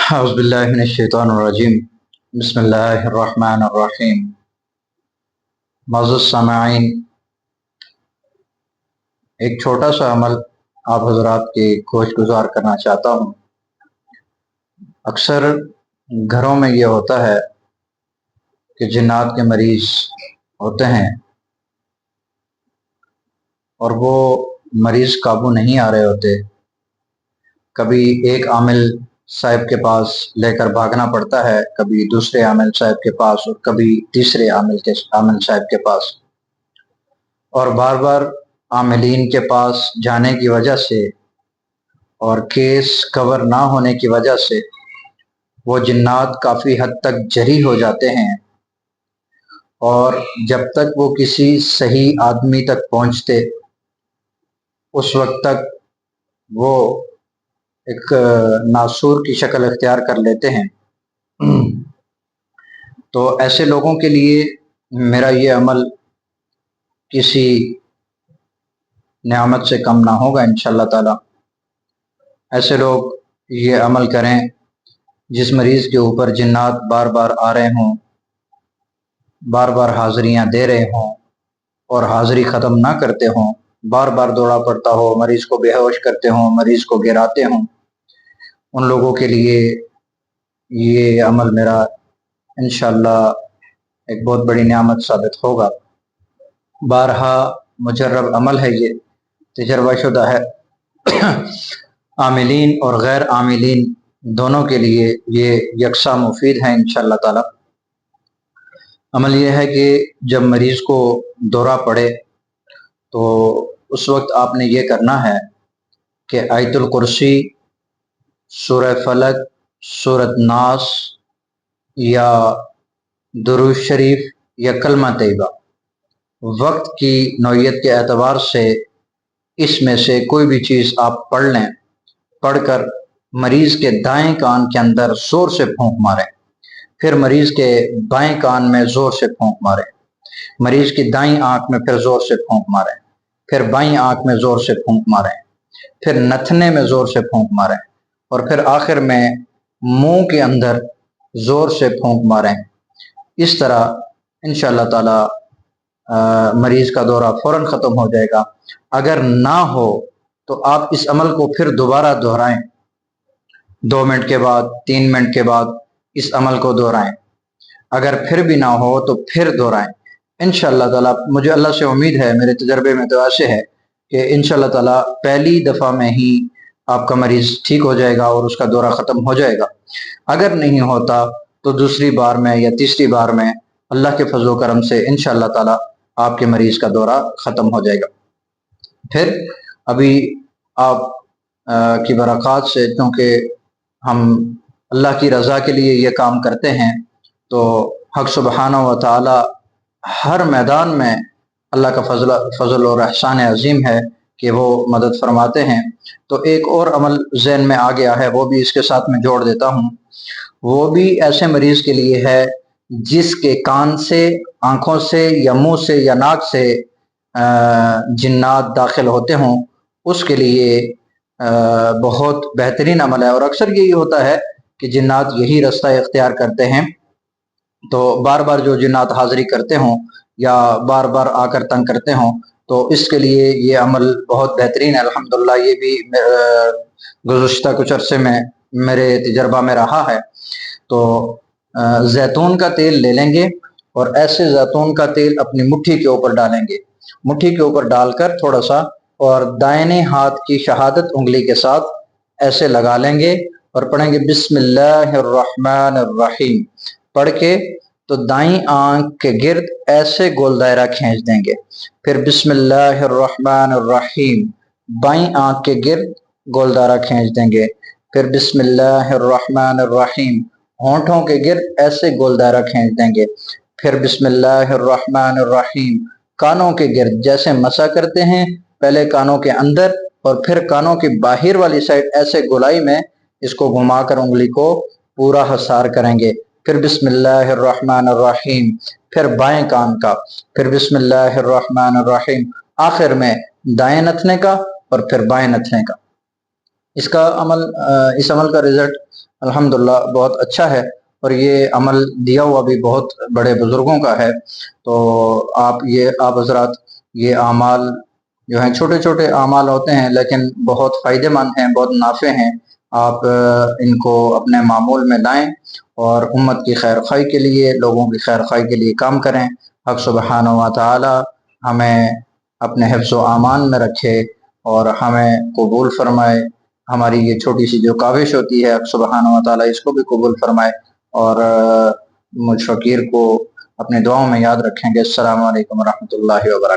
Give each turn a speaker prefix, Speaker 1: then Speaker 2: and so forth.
Speaker 1: औज़ुबिल्लाहि मिनश्शैतानिर्रजीम बिस्मिल्लाहिर्रहमानिर्रहीम। मौजूद सामईन, एक छोटा सा अमल आप हज़रात की खोज गुजार करना चाहता हूँ। अक्सर घरों में ये होता है कि जिन्नात के मरीज़ होते हैं और वो मरीज़ काबू नहीं आ रहे होते। कभी एक आमिल साहब के पास लेकर भागना पड़ता है, कभी दूसरे आमिल साहब के पास और कभी तीसरे आमिल साहब के पास, और बार बार आमिलीन के पास जाने की वजह से और केस कवर ना होने की वजह से वो जिन्नात काफ़ी हद तक जरी हो जाते हैं। और जब तक वो किसी सही आदमी तक पहुँचते उस वक्त तक वो एक नासूर की शक्ल इख्तियार कर लेते हैं। तो ऐसे लोगों के लिए मेरा ये अमल किसी नेमत से कम ना होगा इंशाअल्लाह ताला। ऐसे लोग ये अमल करें जिस मरीज़ के ऊपर जिन्नात बार बार आ रहे हों, बार बार हाज़िरियाँ दे रहे हों और हाज़िरी ख़त्म ना करते हों, बार बार दौड़ा पड़ता हो, मरीज़ को बेहोश करते हों, मरीज़ को गिराते हों, उन लोगों के लिए ये अमल मेरा इंशाअल्लाह एक बहुत बड़ी नेमत साबित होगा। बारहा मुजर्रब अमल है, ये तजर्बा शुदा है। आमिलीन और गैर आमिलीन दोनों के लिए ये यकसा मुफीद है इंशाअल्लाह ताला। अमल ये है कि जब मरीज़ को दौरा पड़े तो उस वक्त आपने ये करना है कि आयतुल कुर्सी, सूरह फलक, सूरत नास या दुरूद शरीफ या कलमा तैयबा, वक्त की नौयत के एतबार से इसमें से कोई भी चीज़ आप पढ़ लें। पढ़कर मरीज़ के दाएं कान के अंदर ज़ोर से फूंक मारें, फिर मरीज़ के बाएं कान में ज़ोर से फूंक मारें, मरीज़ की दाईं आंख में फिर ज़ोर से फूंक मारें, फिर बाईं आंख में ज़ोर से फूंक मारें, फिर नथने में ज़ोर से फूंक मारें और फिर आखिर में मुंह के अंदर ज़ोर से फूंक मारें। इस तरह इंशाअल्लाह ताला मरीज़ का दौरा फ़ौरन ख़त्म हो जाएगा। अगर ना हो तो आप इस अमल को फिर दोबारा दोहराएं, 2 मिनट के बाद, 3 मिनट के बाद इस अमल को दोहराएं। अगर फिर भी ना हो तो फिर दोहराएं। इंशाअल्लाह ताला मुझे अल्लाह से उम्मीद है, मेरे तजर्बे में तो ऐसे है कि इंशाअल्लाह ताला पहली दफ़ा में ही आपका मरीज़ ठीक हो जाएगा और उसका दौरा ख़त्म हो जाएगा। अगर नहीं होता तो दूसरी बार में या तीसरी बार में अल्लाह के फजल करम से इंशाअल्लाह ताला आपके मरीज़ का दौरा ख़त्म हो जाएगा। फिर अभी आप की बरक़ात से, क्योंकि हम अल्लाह की रज़ा के लिए ये काम करते हैं, तो हक़ सुब्हानहू व तआला हर मैदान में अल्लाह का फजल और एहसान अज़ीम है कि वो मदद फरमाते हैं। तो एक और अमल ज़हन में आ गया है, वो भी इसके साथ में जोड़ देता हूँ। वो भी ऐसे मरीज़ के लिए है जिसके कान से, आँखों से या मुँह से या नाक से जिन्नात दाखिल होते हों, उसके लिए बहुत बेहतरीन अमल है। और अक्सर यही होता है कि जिन्नात यही रास्ता इख्तियार करते हैं। तो बार बार जो जिन्नात हाज़िरी करते हों या बार बार आकर तंग करते हों, तो इसके लिए ये अमल बहुत बेहतरीन है। अल्हम्दुलिल्लाह ये भी गुज़श्ता कुछ अरसे में मेरे तजर्बा में रहा है। तो जैतून का तेल ले लेंगे और ऐसे जैतून का तेल अपनी मुट्ठी के ऊपर डालेंगे, मुट्ठी के ऊपर डालकर थोड़ा सा, और दाहिने हाथ की शहादत उंगली के साथ ऐसे लगा लेंगे और पढ़ेंगे बिस्मिल्लाहिर्रहमानिर्रहीम। पढ़ के तो दाईं आंख के गिर्द ऐसे गोल दायरा खींच देंगे, फिर बिस्मिल्लाहिर्रहमानिर्रहीम, बाईं आंख के गिर्द गोल दायरा खींच देंगे, फिर बिस्मिल्लाहिर्रहमानिर्रहीम, होंठों के गिर्द ऐसे गोल दायरा खींच देंगे, फिर बिस्मिल्लाहिर्रहमानिर्रहीम, कानों के गिर्द जैसे मसा करते हैं, पहले कानों के अंदर और फिर कानों की बाहर वाली साइड ऐसे गोलाई में इसको घुमाकर उंगली को पूरा हसार करेंगे, फिर बिस्मिल्लाहिर्रहमानिर्रहीम, फिर बाएं कान का, फिर बिस्मिल्लाहिर्रहमानिर्रहीम, आखिर में दाएं नथने का और फिर बाएं नथने का। اس عمل کا رزلٹ الحمدللہ بہت اچھا ہے، اور یہ عمل دیا ہوا بھی بہت بڑے بزرگوں کا ہے۔ تو آپ حضرات یہ اعمال جو ہیں چھوٹے چھوٹے اعمال ہوتے ہیں لیکن بہت فائدہ مند ہیں، بہت نافع ہیں۔ آپ ان کو اپنے معمول میں لائیں اور امت کی خیر خواہی کے لیے، لوگوں کی خیر خواہی کے لیے کام کریں۔ حق سبحانہ و تعالی ہمیں اپنے حفظ و امان میں رکھے اور ہمیں قبول فرمائے۔ ہماری یہ چھوٹی سی جو کاوش ہوتی ہے، حق سبحانہ و تعالی اس کو بھی قبول فرمائے، اور مجھ فقیر کو اپنے دعاؤں میں یاد رکھیں گے۔ السلام علیکم ورحمۃ اللہ وبرکاتہ۔